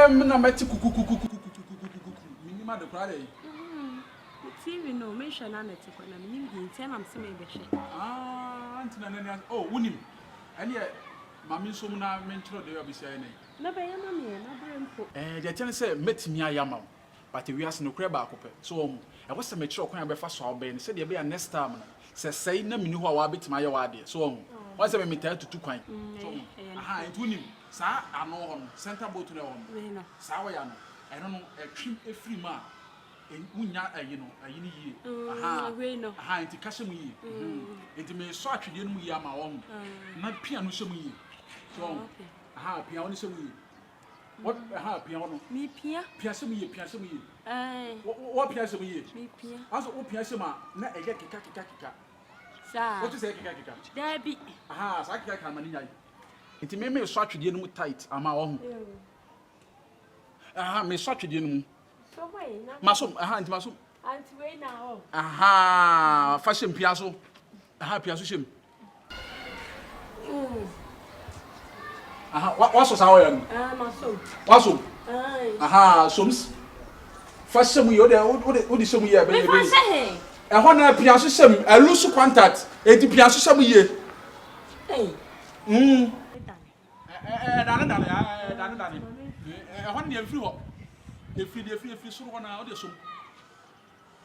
dem na meti kukukukukukukukukukuku minima de kwale TV no me hwe na net ko na minim di ntia na mse me be hwe antina nani oh wonim ene mami nsom na mentro de obisia ene na be yama me na brempo de tene se metimi ayama but we as no kra ba akopɛ so wo e wo se me kyerɛ kwan be fa so abe ne se de be ya next time no se sei na mini ho a wa betima aye wa de so wo se me meta tutu kwan so aha etunim sa ano ho no center boat na ho no sa wo ya no eno no etwim efiri ma munya ayi no ayi ni yie aha enti ka hye mu yie enti me so atwede no mu yie ama wo na pia no hye mu yie so aha pia wo no hye mu yie what aha pia wo no mi pia hye mu yie wo pia hye mu yie mi pia aso wo pia hye ma na ege keka sa what is keka dabi aha sa keka ma ni nyai enti me so atwede no mu tight ama wo aha me so atwede no mu so why na masom aha enti masom anti we na ho aha fashion piaso aha piaso shem aha waso sawo ya no masom waso aha soms fashion yo de odi shem ye be me fashion e ho na piaso shem alusu contact enti piaso shem ye dane e ho na efiri ho efiri suru na o de som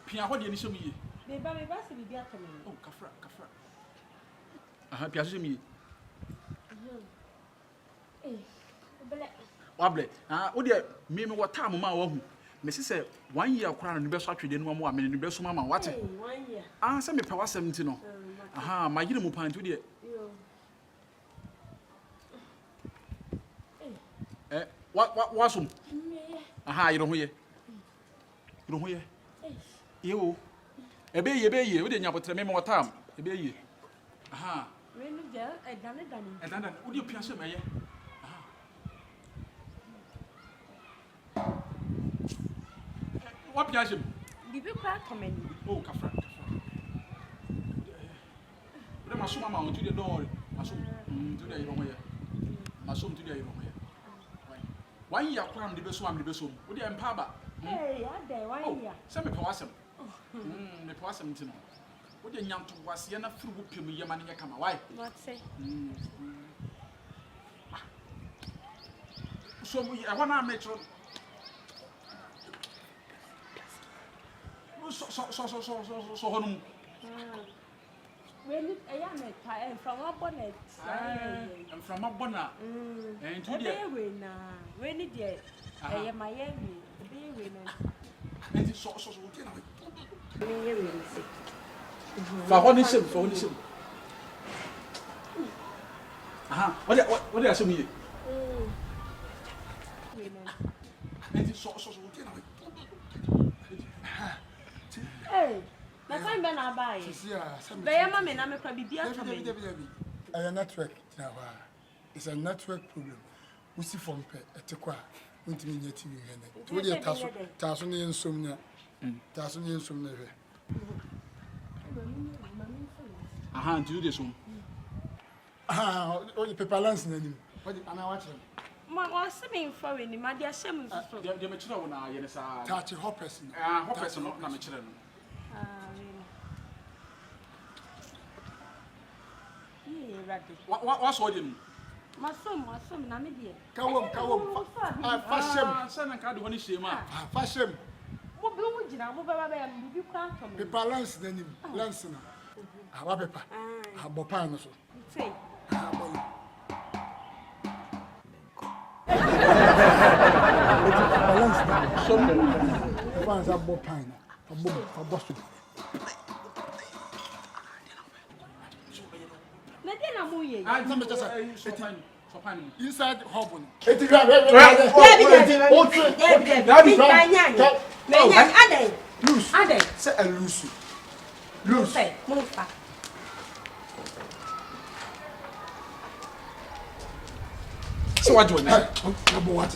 pia ho de ni som ye me ba se bibia to me oh kafra aha pia so mi obele wable o de me wota mo ma wo hu me se 1 year kwara no be so atwede no mo a me no be so mama wate 1 year se me pa wasem ti no aha ma yire mu pantu de wasum aha yiro ho ye yo ebe ye we de nya botre me mo tam ebe ye aha we no je edane wo de pia se me ye aha wa pia se bibi kwa komani oh kafra we masum mama on to the door masum to the yiro ho ye masum to the yiro ho ye 1 year kwam de beso am de beso wo de empa ba adai 1 year se me pa wasem me pa wasem ti no wo de nyam to wase na furu wo pem ye ma ne kama why what say so mo e wana me tro so honum when ya me ta from abonnet from abona and to the we na when dey e Miami be we na and so okay na me we see fa honisem aha what dey asem ye we na and so okay na na kan be na ba ye be ya ma me na me kwa bibia to me a network now it's a network problem we see from pe etekwa untimi nya tv hene to dey taso ne nsomnya hwe aha do this one aha o the paper lens na nim o di ana wache ma o se me fa we ni ma dia hyem so de me kire wo na ye ne sa touch hoppers hoppers no na me kire no what's what you masom na me die kawom fashion sana ka de honi shema fashion mo be mo gina mo ba ya bibi kwa to me paper lens na nim lens na awa paper abopan no so sei balance so fans abopan abosu na dia na mo ye inside hobble loose so what do you what